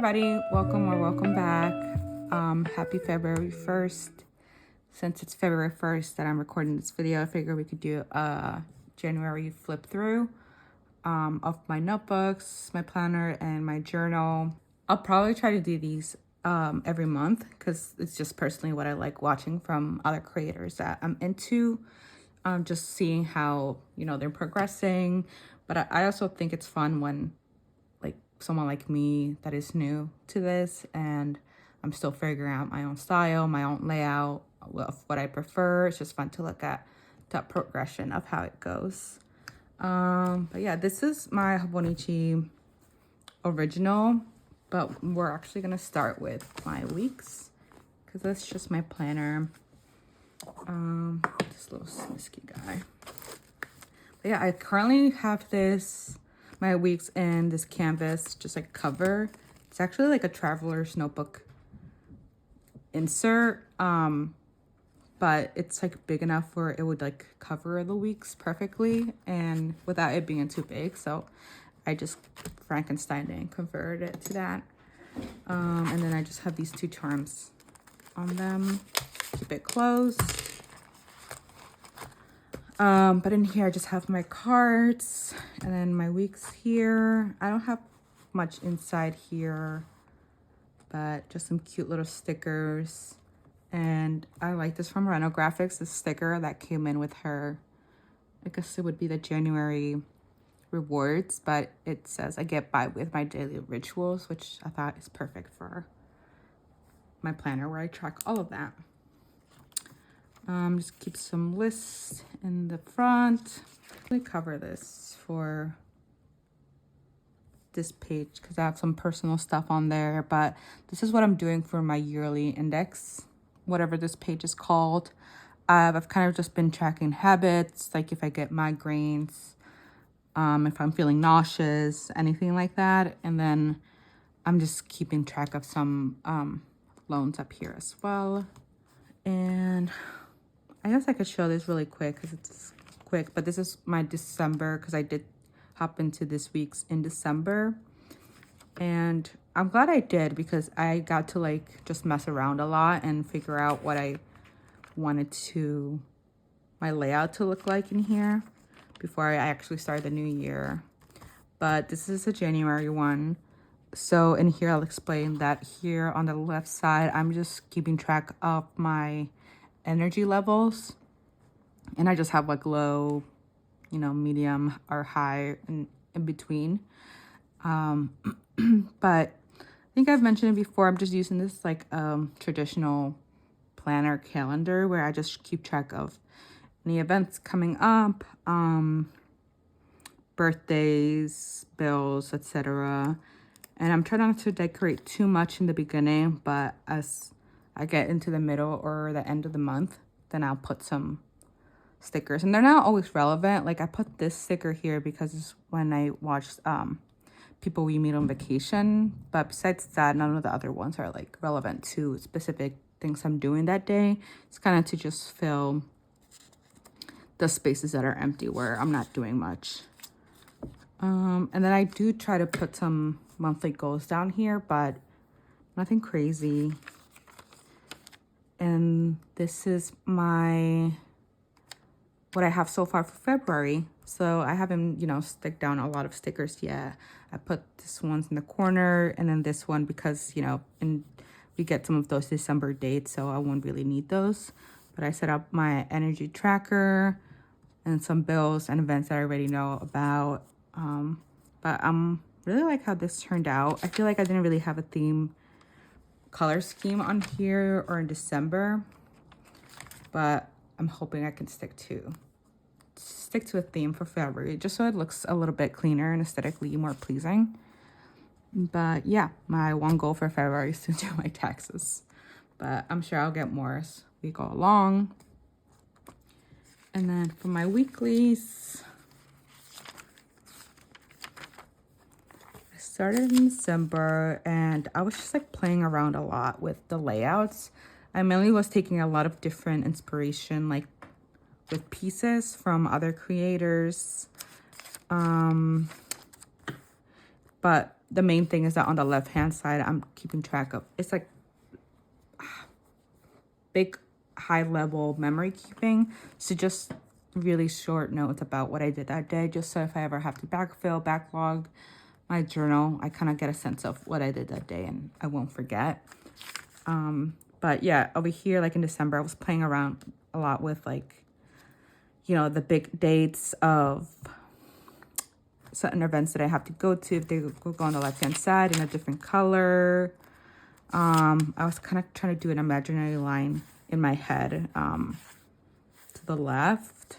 everybody, welcome back. Happy February 1st. Since it's February 1st that I'm recording this video, I figured we could do a January flip through of my notebooks, my planner, and my journal. I'll probably try to do these every month because it's just personally what I like watching from other creators that I'm into. Just seeing how, they're progressing. But I also think it's fun when someone like me that is new to this and I'm still figuring out my own style, my own layout, of what I prefer. It's just fun to look at that progression of how it goes. But yeah, this is my Hobonichi original, but we're actually gonna start with my weeks because that's just my planner. This little snisky guy. But yeah, I currently have my weeks in this canvas, just like cover. It's actually like a traveler's notebook insert, but it's like big enough where it would like cover the weeks perfectly and without it being too big. So I just Frankensteined it and converted it to that. And then I just have these two charms on them. Keep it closed. But in here I just have my cards and then my weeks here. I don't have much inside here, but just some cute little stickers. And I like this from Reno Graphics, the sticker that came in with her. I guess it would be the January rewards, but it says I get by with my daily rituals, which I thought is perfect for my planner where I track all of that. Just keep some lists in the front. Let me cover this for this page because I have some personal stuff on there, but this is what I'm doing for my yearly index, whatever this page is called. I've kind of just been tracking habits, like if I get migraines, if I'm feeling nauseous, anything like that. And then I'm just keeping track of some loans up here as well. And I guess I could show this really quick because it's quick, but this is my December because I did hop into this week's in December. And I'm glad I did because I got to just mess around a lot and figure out what I wanted my layout to look like in here before I actually start the new year. But this is a January one. So in here, I'll explain that here on the left side, I'm just keeping track of my energy levels, and I just have low, medium or high and in between. But I think I've mentioned it before. I'm just using this traditional planner calendar where I just keep track of any events coming up, birthdays, bills, etc. And I'm trying not to decorate too much in the beginning, but as I get into the middle or the end of the month, then I'll put some stickers. And they're not always relevant. I put this sticker here because it's when I watched People We Meet on Vacation. But besides that, none of the other ones are relevant to specific things I'm doing that day. It's kind of to just fill the spaces that are empty where I'm not doing much. And then I do try to put some monthly goals down here, but nothing crazy. And this is what I have so far for February. So I haven't, stick down a lot of stickers yet. I put this one's in the corner and then this one because, and we get some of those December dates, so I won't really need those. But I set up my energy tracker and some bills and events that I already know about. But I'm really like how this turned out. I feel like I didn't really have a theme color scheme on here or in December, but I'm hoping I can stick to a theme for February just so it looks a little bit cleaner and aesthetically more pleasing. But yeah, my one goal for February is to do my taxes, but I'm sure I'll get more as we go along. And then for my weeklies, started in December and I was just playing around a lot with the layouts. I mainly was taking a lot of different inspiration with pieces from other creators. But the main thing is that on the left hand side, I'm keeping track of, it's like big high level memory keeping. So just really short notes about what I did that day, just so if I ever have to backlog my journal, I kind of get a sense of what I did that day and I won't forget. But yeah, over here, like in December, I was playing around a lot with like, you know, the big dates of certain events that I have to go to. If they go on the left hand side in a different color. I was kind of trying to do an imaginary line in my head to the left,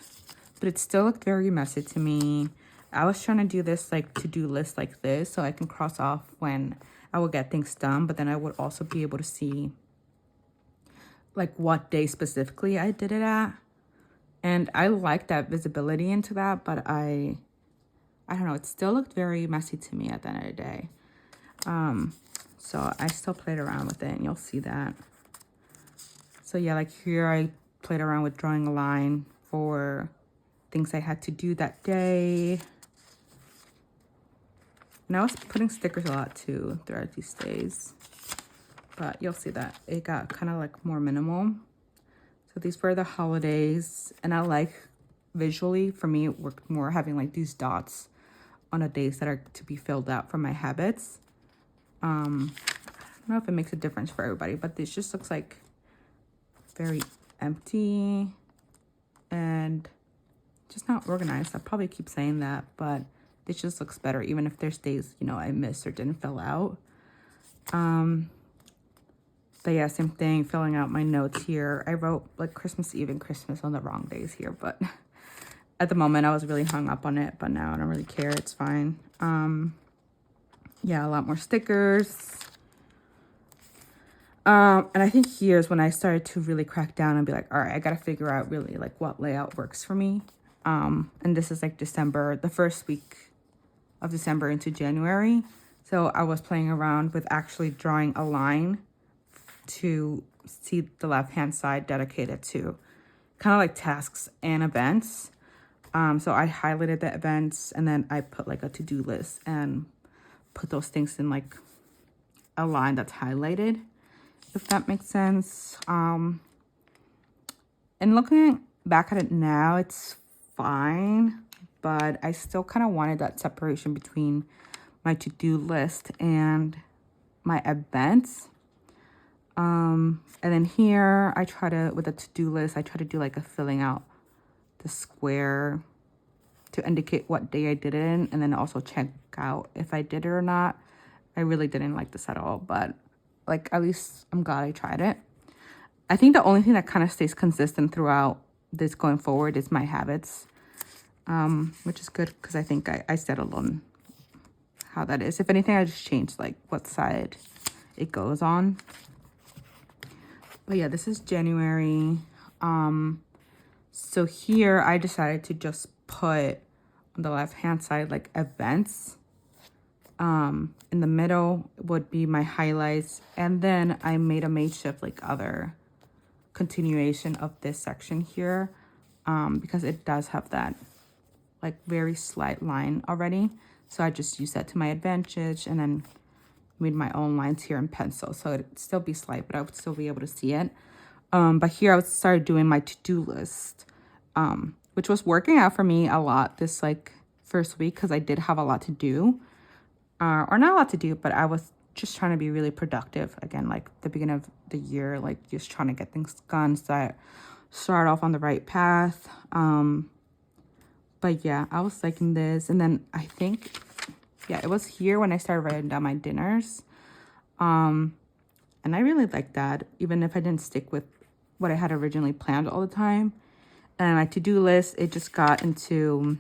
but it still looked very messy to me. I was trying to do this like to-do list like this so I can cross off when I will get things done, but then I would also be able to see like what day specifically I did it at. And I like that visibility into that, but I don't know, it still looked very messy to me at the end of the day. So I still played around with it and you'll see that. So yeah, like here I played around with drawing a line for things I had to do that day. And I was putting stickers a lot too throughout these days. But you'll see that it got kind of like more minimal. So these were the holidays. And I like visually, for me, it worked more having like these dots on the days that are to be filled out from my habits. I don't know if it makes a difference for everybody, but this just looks like very empty and just not organized. I probably keep saying that, but this just looks better, even if there's days, you know, I missed or didn't fill out. But yeah, same thing, filling out my notes here. I wrote like Christmas Eve and Christmas on the wrong days here, but at the moment I was really hung up on it, but now I don't really care. It's fine. Yeah, a lot more stickers. And I think here's when I started to really crack down and be like, all right, I got to figure out really like what layout works for me. And this is like December, the first week of December into January. So I was playing around with actually drawing a line to see the left-hand side dedicated to kind of like tasks and events. So I highlighted the events and then I put like a to-do list and put those things in like a line that's highlighted, if that makes sense. And looking back at it now, it's fine, but I still kind of wanted that separation between my to-do list and my events. And then here I try to, with a to-do list, I try to do like a filling out the square to indicate what day I did it in, and then also check out if I did it or not. I really didn't like this at all, but like at least I'm glad I tried it. I think the only thing that kind of stays consistent throughout this going forward is my habits, which is good because I think I settled on how that is. If anything, I just changed like what side it goes on. But yeah, this is January. So here I decided to just put on the left hand side like events. In the middle would be my highlights, and then I made a makeshift like other continuation of this section here, because it does have that like very slight line already. So I just used that to my advantage and then made my own lines here in pencil, so it'd still be slight, but I would still be able to see it. But here I started doing my to-do list, which was working out for me a lot this like first week because I did have a lot to do, or not a lot to do, but I was just trying to be really productive again, like the beginning of the year, like just trying to get things done so I start off on the right path. But yeah, I was liking this, and then I think, yeah, it was here when I started writing down my dinners. And I really liked that, even if I didn't stick with what I had originally planned all the time. And my to-do list, it just got into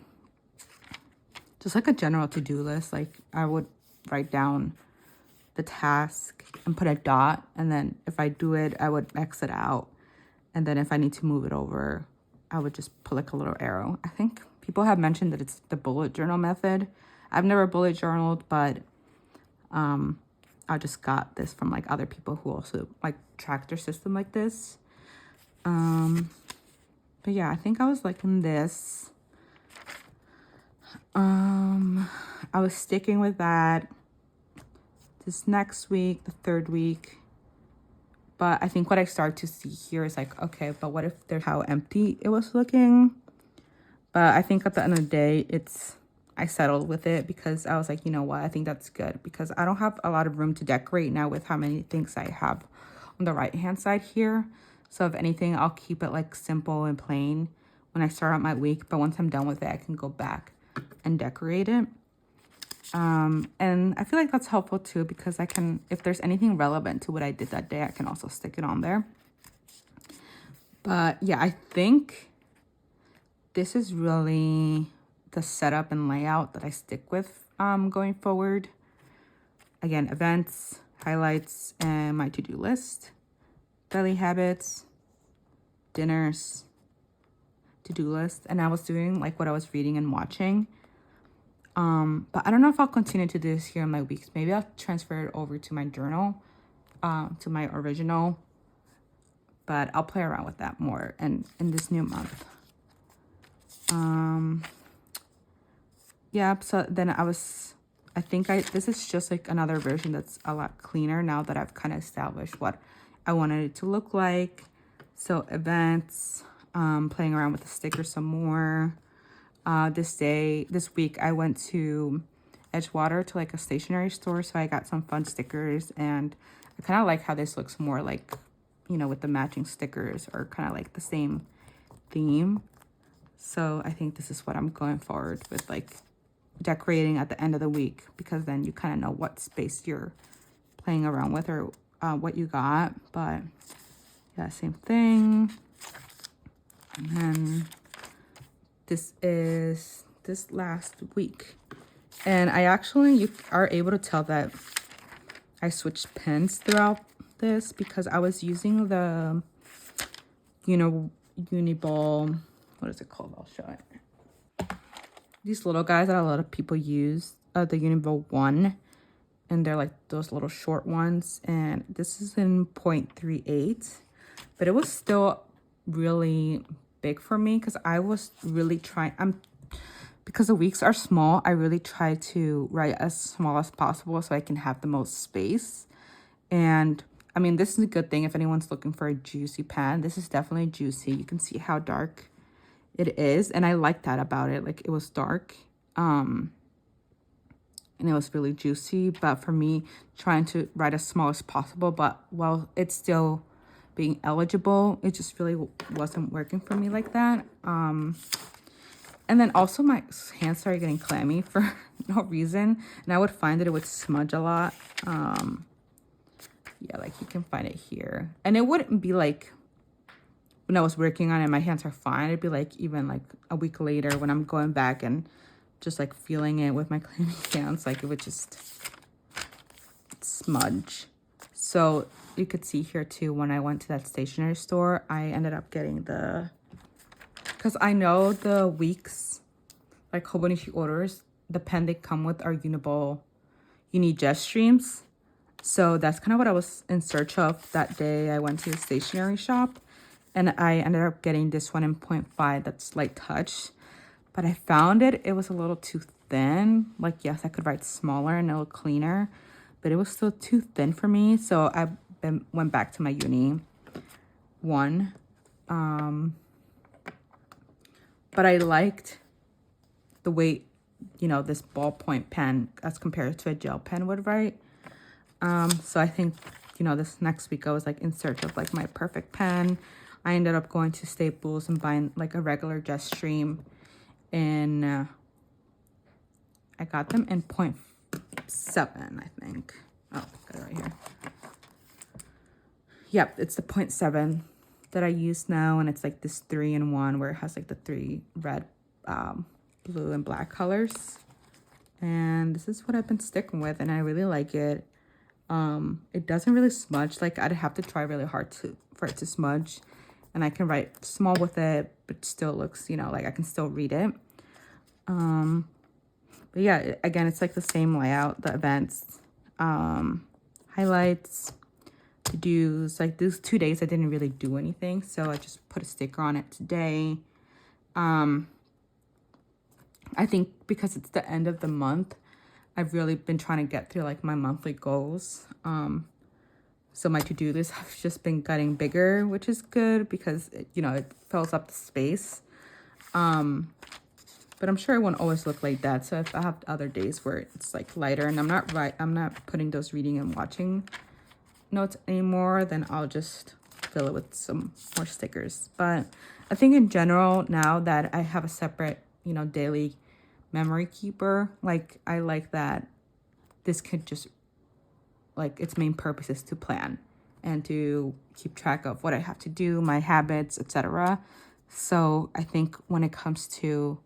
just like a general to-do list. Like I would write down the task and put a dot, and then if I do it, I would X it out. And then if I need to move it over, I would just put like a little arrow. I think people have mentioned that it's the bullet journal method. I've never bullet journaled, but I just got this from like other people who also like track their system like this. But yeah, I think I was liking this. I was sticking with that. this next week, the third week. But I think what I start to see here is like, okay, but what if there's how empty it was looking? But I think at the end of the day, I settled with it because I was like, you know what, I think that's good because I don't have a lot of room to decorate now with how many things I have on the right hand side here. So if anything, I'll keep it like simple and plain when I start out my week. But once I'm done with it, I can go back and decorate it. And I feel like that's helpful too because I can, if there's anything relevant to what I did that day, I can also stick it on there. But yeah, I think this is really the setup and layout that I stick with going forward. Again, events, highlights, and my to-do list. Daily habits, dinners, to-do list. And I was doing like what I was reading and watching. But I don't know if I'll continue to do this here in my weeks. Maybe I'll transfer it over to my journal, to my original. But I'll play around with that more in this new month. Yeah, so then this is just like another version that's a lot cleaner now that I've kind of established what I wanted it to look like. So events, playing around with the stickers some more. This week, I went to Edgewater to like a stationery store. So I got some fun stickers and I kind of like how this looks more like, you know, with the matching stickers or kind of like the same theme. So I think this is what I'm going forward with, like decorating at the end of the week, because then you kind of know what space you're playing around with or what you got. But yeah, same thing. And then this is this last week. And you are able to tell that I switched pens throughout this because I was using the, you know, Uniball, what is it called? I'll show it. These little guys that a lot of people use, the Uniball 1. And they're like those little short ones. And this is in 0.38. But it was still really big for me because I was really trying, because the weeks are small, I really try to write as small as possible so I can have the most space. And I mean, this is a good thing if anyone's looking for a juicy pen. This is definitely juicy. You can see how dark it is. And I like that about it. Like, it was dark. And it was really juicy. But for me, trying to write as small as possible, but while it's still being eligible, it just really wasn't working for me like that. And then also my hands started getting clammy for no reason. And I would find that it would smudge a lot. Yeah, like you can find it here. And it wouldn't be like when I was working on it, my hands are fine. It'd be like even like a week later when I'm going back and just like feeling it with my clammy hands, like it would just smudge. So you could see here too, when I went to that stationery store, I ended up getting because I know the Weeks, like Hobonichi orders, the pen they come with are Uniball Uni Jet Streams. So that's kind of what I was in search of that day. I went to the stationery shop and I ended up getting this one in 0.5 that's light touch. But I found it was a little too thin. Like, yes, I could write smaller and a little cleaner, but it was still too thin for me. So I went back to my Uni one. But I liked the way, you know, this ballpoint pen as compared to a gel pen would write. So I think, you know, this next week I was like in search of like my perfect pen. I ended up going to Staples and buying like a regular Jetstream, and I got them in 0.7, I think. Oh, got it right here. Yep, it's the 0.7 that I use now, and it's like this 3-in-1 where it has like the 3 red, blue, and black colors. And this is what I've been sticking with, and I really like it. It doesn't really smudge. Like, I'd have to try really hard for it to smudge, and I can write small with it, but still looks, you know, like I can still read it. But yeah, again, it's like the same layout, the events, highlights, to-dos. Like, these 2 days I didn't really do anything, so I just put a sticker on it today. I think because it's the end of the month, I've really been trying to get through like my monthly goals. So my to-do list has just been getting bigger, which is good because it fills up the space. But I'm sure it won't always look like that. So if I have other days where it's like lighter and I'm not putting those reading and watching notes anymore, then I'll just fill it with some more stickers. But I think in general, now that I have a separate, daily memory keeper, like I like that this could just, like, its main purpose is to plan and to keep track of what I have to do, my habits, etc. So I think when it comes to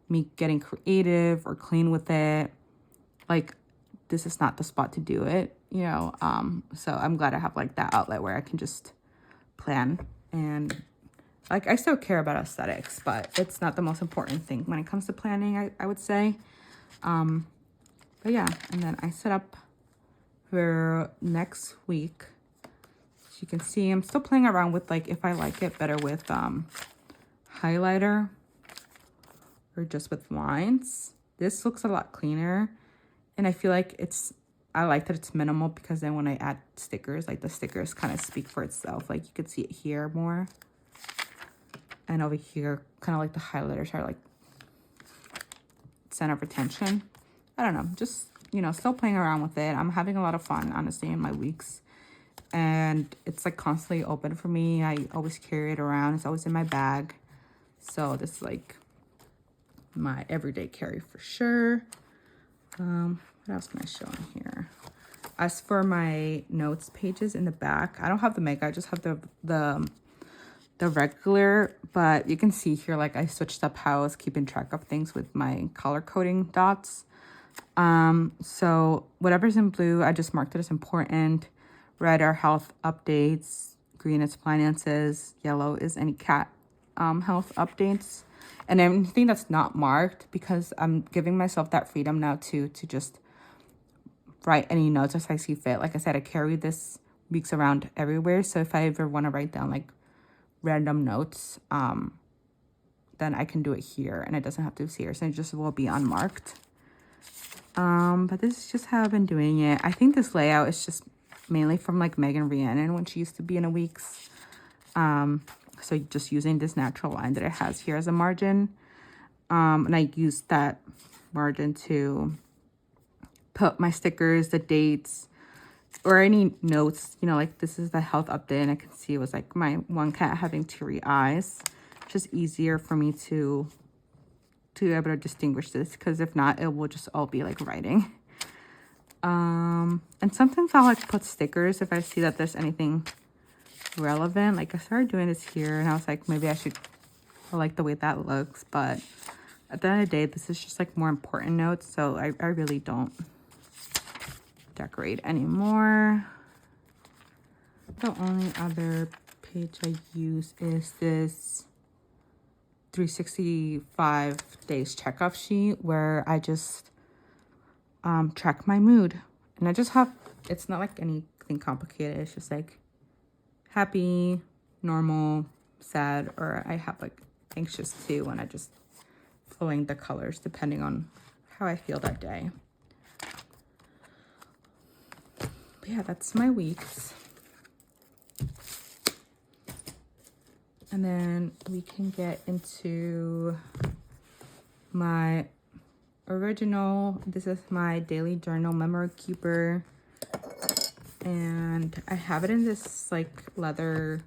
me getting creative or clean with it, like, this is not the spot to do it, so I'm glad I have like that outlet where I can just plan. And like, I still care about aesthetics, but it's not the most important thing when it comes to planning, I would say. But yeah, and then I set up for next week. As you can see, I'm still playing around with like if I like it better with highlighter or just with lines. This looks a lot cleaner, and I feel like I like that it's minimal, because then when I add stickers, like the stickers kind of speak for itself. Like you could see it here more, and over here kind of like the highlighters are like center of attention. I don't know, just still playing around with it. I'm having a lot of fun, honestly, in my weeks, and it's like constantly open for me. I always carry it around. It's always in my bag, so this is like my everyday carry for sure. What else can I show in here? As for my notes pages in the back, I don't have the mega, I just have the regular, but you can see here, like, I switched up how I was keeping track of things with my color coding dots. So whatever's in blue, I just marked it as important. Red are health updates, green is finances, yellow is any cat health updates. And anything that's not marked, because I'm giving myself that freedom now to just write any notes as I see fit. Like I said, I carry this weeks around everywhere. So if I ever want to write down like random notes, then I can do it here, and it doesn't have to be here. So it just will be unmarked. But this is just how I've been doing it. I think this layout is just mainly from like Megan Rhiannon when she used to be in a Weeks. So just using this natural line that it has here as a margin. And I used that margin to put my stickers, the dates, or any notes, like this is the health update, and I can see it was like my one cat having teary eyes. Just easier for me to be able to distinguish this, because if not, it will just all be like writing. And sometimes I'll like put stickers if I see that there's anything relevant. Like I started doing this here, and I was like, maybe I like the way that looks, but at the end of the day, this is just like more important notes, so I really don't decorate anymore. The only other page I use is this 365 days checkoff sheet, where I just track my mood, and I just have, it's not like anything complicated. It's just like happy, normal, sad, or I have like anxious too, and I just fill in the colors depending on how I feel that day. But yeah, that's my weeks. And then we can get into my original. This is my daily journal memory keeper, and I have it in this like leather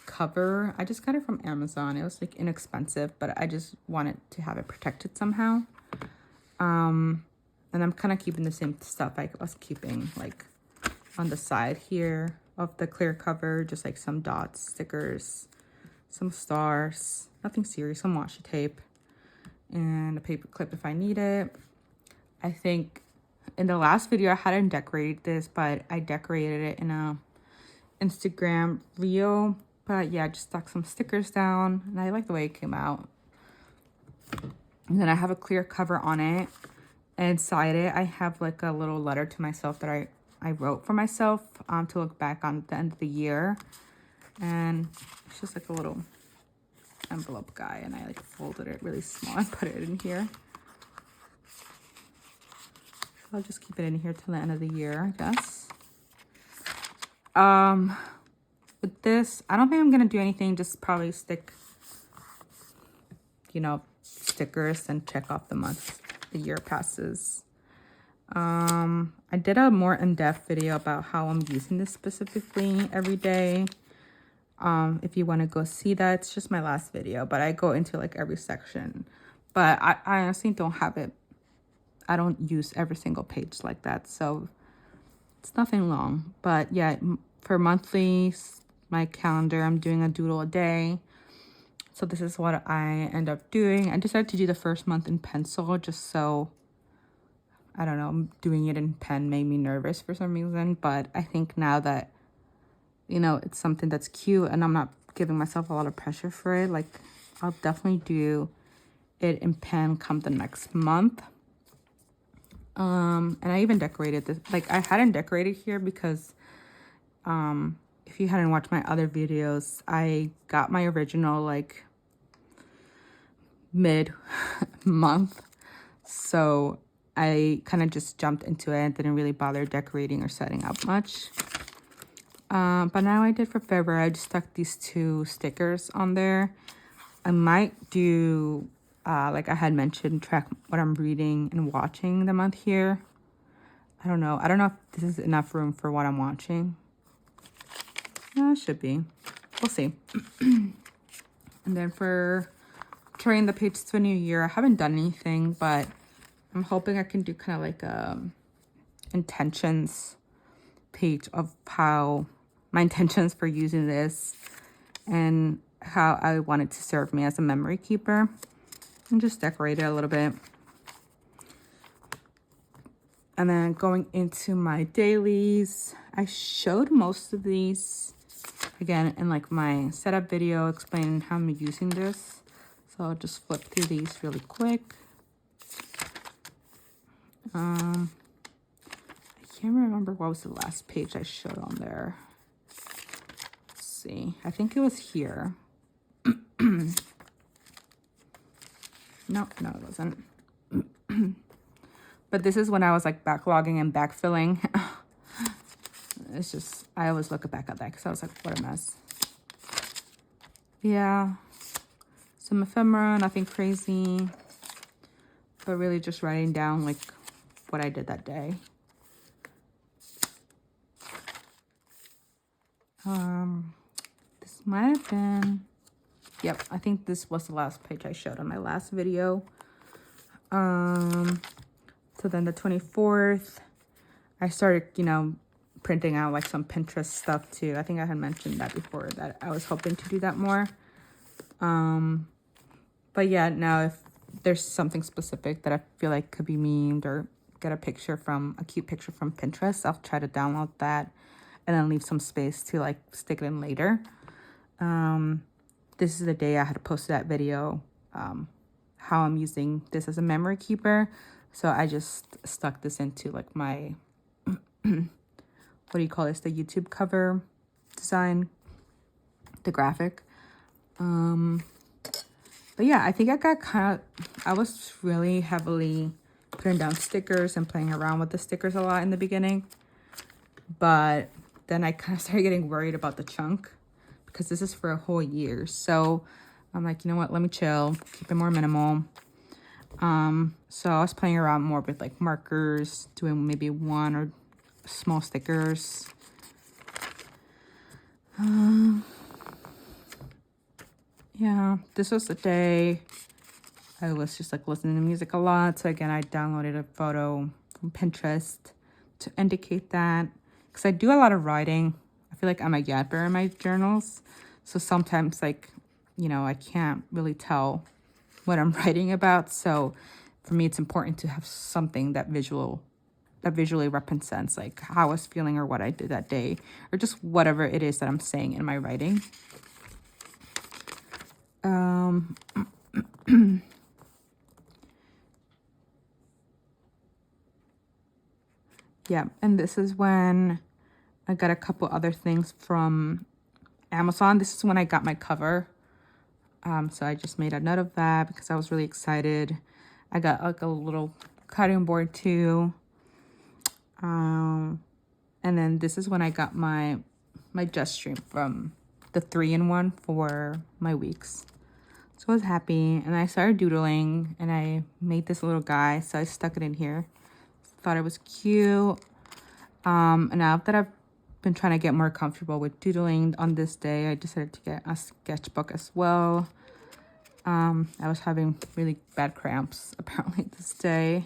cover. I just got it from Amazon. It was like inexpensive, but I just wanted to have it protected somehow. And I'm kind of keeping the same stuff I was keeping like on the side here of the clear cover, just like some dots, stickers, some stars, nothing serious, some washi tape, and a paper clip if I need it. I think in the last video I hadn't decorated this, but I decorated it in a Instagram reel. But yeah, I just stuck some stickers down, and I like the way it came out. And then I have a clear cover on it, and inside it I have like a little letter to myself that I wrote for myself to look back on the end of the year. And it's just like a little envelope guy, and I like folded it really small and put it in here. I'll just keep it in here till the end of the year, I guess. With this, I don't think I'm gonna do anything, just probably stick, you know, stickers and check off the month the year passes. I did a more in-depth video about how I'm using this specifically every day. If you want to go see that, it's just my last video, but I go into like every section. But I honestly don't have it. I don't use every single page like that, so it's nothing long. But yeah, for monthly, my calendar, I'm doing a doodle a day. So this is what I end up doing. I decided to do the first month in pencil just so, I don't know, doing it in pen made me nervous for some reason. But I think now that, you know, it's something that's cute and I'm not giving myself a lot of pressure for it, like I'll definitely do it in pen come the next month. And I even decorated this. Like I hadn't decorated here because if you hadn't watched my other videos, I got my original like mid-month, so I kind of just jumped into it and didn't really bother decorating or setting up much. But now I did for February. I just stuck these 2 stickers on there. I might do like I had mentioned, track what I'm reading and watching the month here. I don't know if this is enough room for what I'm watching. No, it should be. We'll see. And then for turning the page to a new year, I haven't done anything, but I'm hoping I can do kind of like a intentions page of how my intentions for using this and how I want it to serve me as a memory keeper, and just decorate it a little bit. And then going into my dailies, I showed most of these again in like my setup video explaining how I'm using this. So I'll just flip through these really quick. I can't remember what was the last page I showed on there. Let's see. I think it was here. No, it wasn't. But this is when I was like backlogging and backfilling. It's just, I always look back at that because I was like, what a mess. Yeah. Some ephemera, nothing crazy. But really just writing down like what I did that day. This might have been, yep, I think this was the last page I showed on my last video. So then the 24th, I started, you know, printing out like some Pinterest stuff too. I think I had mentioned that before, that I was hoping to do that more. But yeah, now if there's something specific that I feel like could be memed or get a cute picture from Pinterest, I'll try to download that and then leave some space to like stick it in later. This is the day I had posted that video, how I'm using this as a memory keeper. So I just stuck this into like my, what do you call this? The YouTube cover design, the graphic. But yeah, I think I was really heavily putting down stickers and playing around with the stickers a lot in the beginning. But then I kind of started getting worried about the chunk because this is for a whole year. So I'm like, you know what, let me chill, keep it more minimal. So I was playing around more with like markers, doing maybe 1 or small stickers. Yeah, this was the day I was just like listening to music a lot. So again, I downloaded a photo from Pinterest to indicate that, because I do a lot of writing. I feel like I'm a yapper in my journals. So sometimes like, you know, I can't really tell what I'm writing about. So for me, it's important to have something that visually represents like how I was feeling or what I did that day, or just whatever it is that I'm saying in my writing. Yeah, and this is when I got a couple other things from Amazon. This is when I got my cover. So I just made a note of that because I was really excited. I got like a little cutting board too. And then this is when I got my Just Stream from the 3-in-1 for my weeks. So I was happy, and I started doodling, and I made this little guy, so I stuck it in here. Thought it was cute. And now that I've been trying to get more comfortable with doodling on this day, I decided to get a sketchbook as well. I was having really bad cramps apparently this day.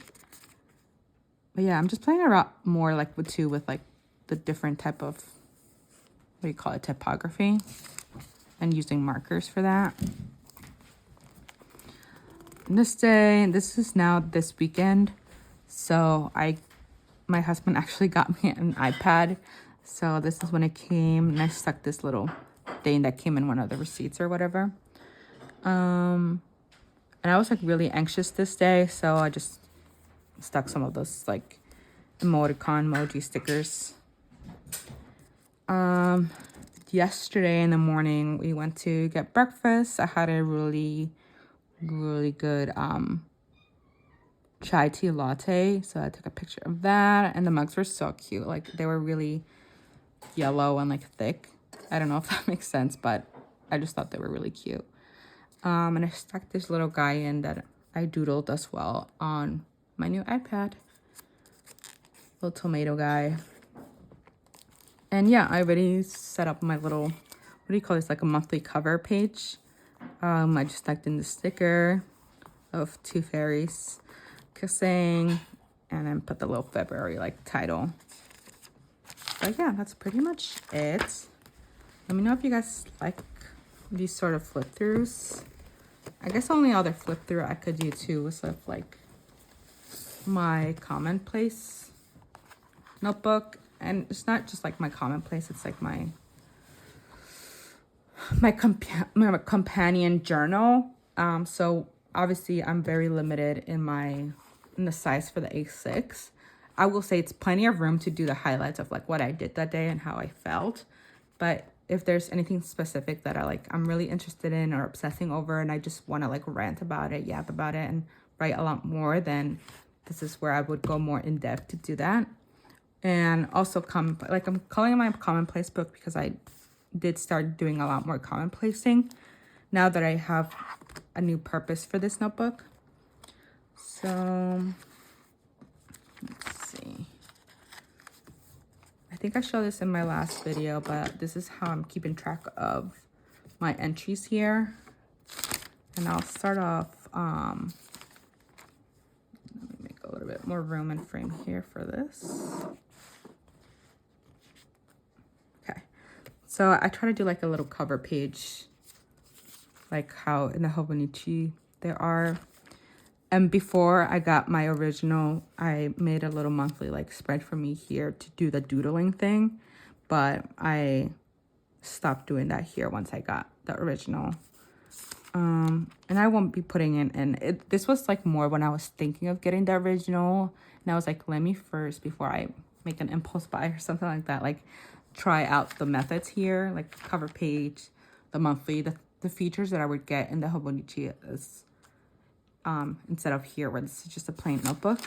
But yeah, I'm just playing around more like with like the different type of, what do you call it, typography, and using markers for that. And this is now this weekend, so my husband actually got me an iPad, so this is when it came, and I stuck this little thing that came in one of the receipts or whatever. And I was like really anxious this day, so I just stuck some of those like emoji stickers. Yesterday in the morning we went to get breakfast. I had a really good chai tea latte, so I took a picture of that, and the mugs were so cute. Like they were really yellow and like thick. I don't know if that makes sense, but I just thought they were really cute. And I stuck this little guy in that I doodled as well on my new iPad. Little tomato guy. And yeah, I already set up my little, what do you call this, like a monthly cover page. I just stuck in the sticker of 2 fairies kissing, and then put the little February like title. But yeah, that's pretty much it. Let me know if you guys like these sort of flip throughs. I guess the only other flip through I could do too was with like my Commonplace notebook, and it's not just like my Commonplace, it's like my companion journal. So obviously I'm very limited in the size for the A6. I will say it's plenty of room to do the highlights of like what I did that day and how I felt, but if there's anything specific that I'm really interested in or obsessing over, and I just want to like rant about it, yap about it, and write a lot more, then this is where I would go more in depth to do that. And also I'm calling it my Commonplace book because I did start doing a lot more commonplacing now that I have a new purpose for this notebook. So let's see. I think I showed this in my last video, but this is how I'm keeping track of my entries here. And I'll start off, let me make a little bit more room and frame here for this. Okay, so I try to do like a little cover page, like how in the Hobonichi there are. And before I got my original, I made a little monthly like spread for me here to do the doodling thing, but I stopped doing that here once I got the original. And I won't be putting in this was like more when I was thinking of getting the original, and I was like, let me first, before I make an impulse buy or something like that, like try out the methods here, like cover page, the monthly, the features that I would get in the Hobonichi is instead of here where this is just a plain notebook.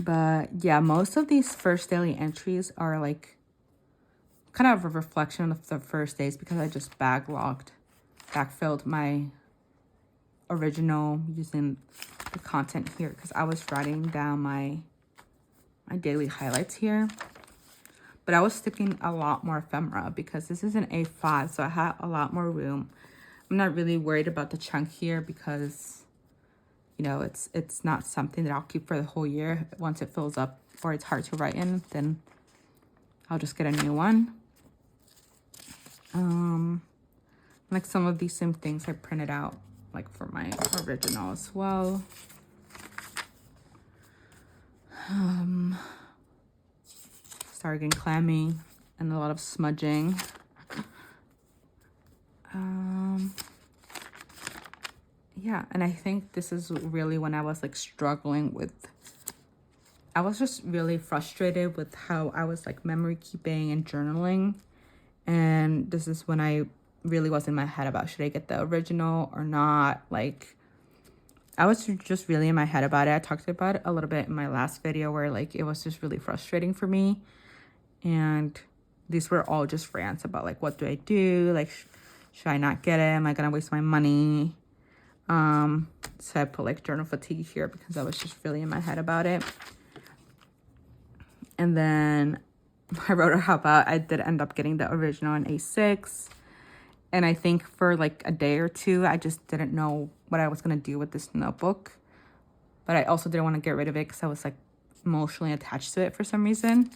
But yeah, most of these first daily entries are like kind of a reflection of the first days because I just backfilled my original using the content here because I was writing down my daily highlights here. But I was sticking a lot more ephemera because this is an A5, so I had a lot more room. I'm not really worried about the chunk here because, you know, it's not something that I'll keep for the whole year. Once it fills up or it's hard to write in, then I'll just get a new one. Like some of these same things I printed out like for my original as well. Started getting clammy and a lot of smudging. Yeah, and I think this is really when I was like struggling with, I was just really frustrated with how I was like memory keeping and journaling. And this is when I really was in my head about should I get the original or not. Like I was just really in my head about it. I talked about it a little bit in my last video where like it was just really frustrating for me. And these were all just rants about like, what do I do? Like, should I not get it? Am I gonna waste my money? So I put like journal fatigue here because I was just really in my head about it. And then I wrote how about I did end up getting the original in A6. And I think for like a day or two, I just didn't know what I was going to do with this notebook. But I also didn't want to get rid of it because I was like emotionally attached to it for some reason.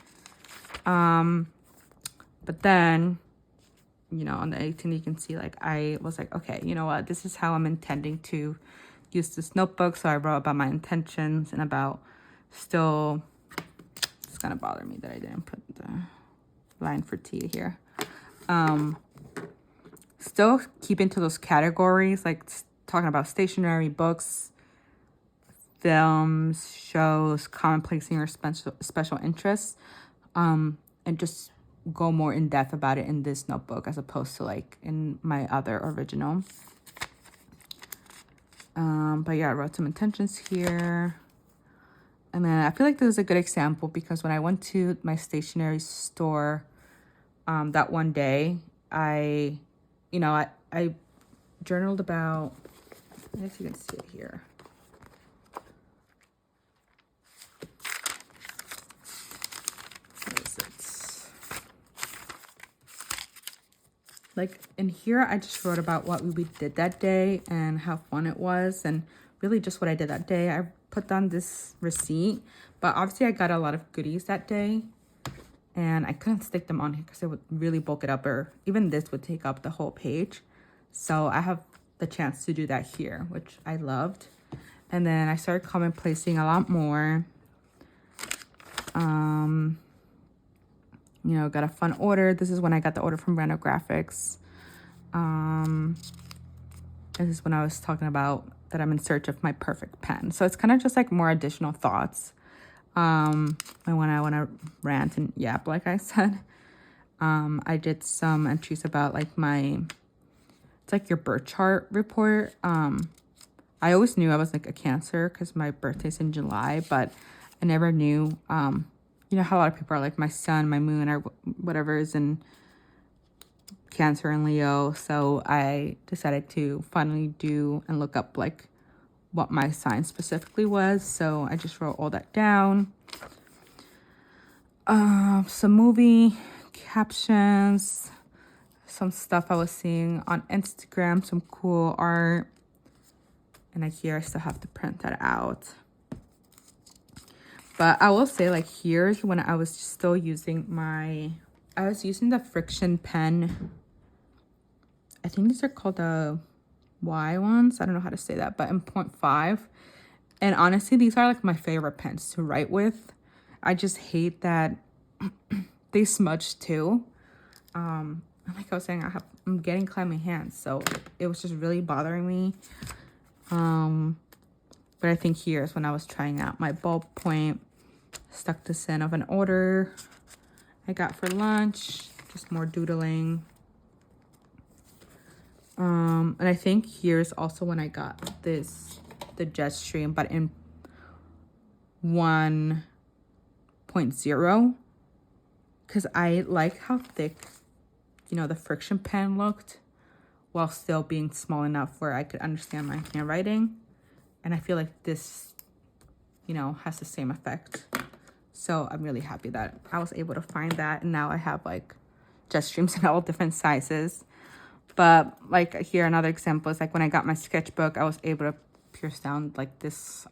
But then, you know, on the 18th, you can see like I was like, okay, you know what? This is how I'm intending to use this notebook. So I wrote about my intentions and about still, it's going to bother me that I didn't put the line for T here. Still keeping to those categories, like talking about stationery, books, films, shows, commonplace or special interests, and just go more in depth about it in this notebook as opposed to like in my other original. But yeah, I wrote some intentions here. And then I feel like this is a good example because when I went to my stationery store that one day, I journaled about, I guess you can see it here. What is it? Like in here, I just wrote about what we did that day and how fun it was and really just what I did that day. I put down this receipt, but obviously I got a lot of goodies that day and I couldn't stick them on here because it would really bulk it up, or even this would take up the whole page. So I have the chance to do that here, which I loved. And then I started commonplacing a lot more. You know, got a fun order. This is when I got the order from Random Graphics. This is when I was talking about that I'm in search of my perfect pen. So it's kind of just like more additional thoughts. And when I want to rant and yap, like I said, I did some entries about like it's like your birth chart report. I always knew I was like a Cancer because my birthday's in July, but I never knew, you know how a lot of people are like my sun, my moon, or whatever is in Cancer and Leo. So I decided to finally do and look up like what my sign specifically was. So I just wrote all that down. Some movie captions, some stuff I was seeing on Instagram, some cool art. And here I still have to print that out. But I will say like here's when I was still using I was using the friction pen. I think these are called the Y ones. I don't know how to say that, but in 0.5. And honestly, these are like my favorite pens to write with. I just hate that they smudge too. Like I was saying, I'm getting clammy hands, so it was just really bothering me. But I think here's when I was trying out my ballpoint. Stuck this in of an order I got for lunch. Just more doodling. And I think here's also when I got the Jetstream, but in 1.0. Because I like how thick, you know, the friction pen looked while still being small enough where I could understand my handwriting. And I feel like this, you know, has the same effect. So I'm really happy that I was able to find that. And now I have like Jetstreams in all different sizes. But like here, another example is like when I got my sketchbook, I was able to pierce down like this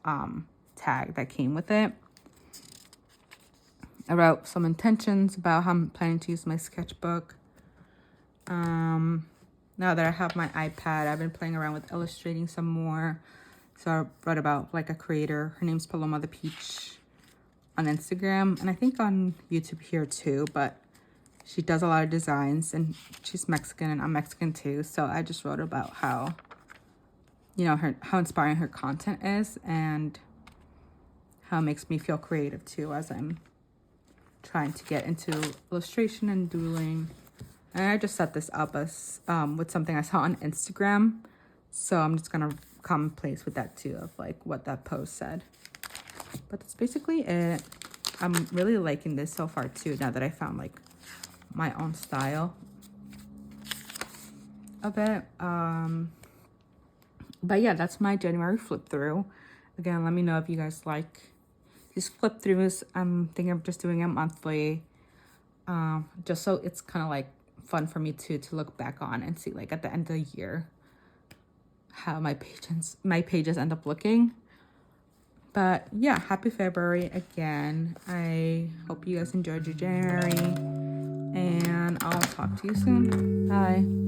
tag that came with it. I wrote some intentions about how I'm planning to use my sketchbook. Now that I have my iPad, I've been playing around with illustrating some more. So I wrote about like a creator. Her name's Paloma the Peach on Instagram. And I think on YouTube here too. But she does a lot of designs. And she's Mexican and I'm Mexican too. So I just wrote about how, you know, how inspiring her content is. And how it makes me feel creative too as I'm trying to get into illustration and doodling. And I just set this up as with something I saw on Instagram. So I'm just going to Commonplace with that too, of like what that post said. But that's basically it. I'm really liking this so far too, now that I found like my own style of it. But yeah, that's my January flip through. Again, let me know if you guys like these flip throughs. I'm thinking of just doing it monthly, just so it's kind of like fun for me to look back on and see like at the end of the year how my pages end up looking. But yeah, happy February again. I hope you guys enjoyed your January, and I'll talk to you soon. Bye.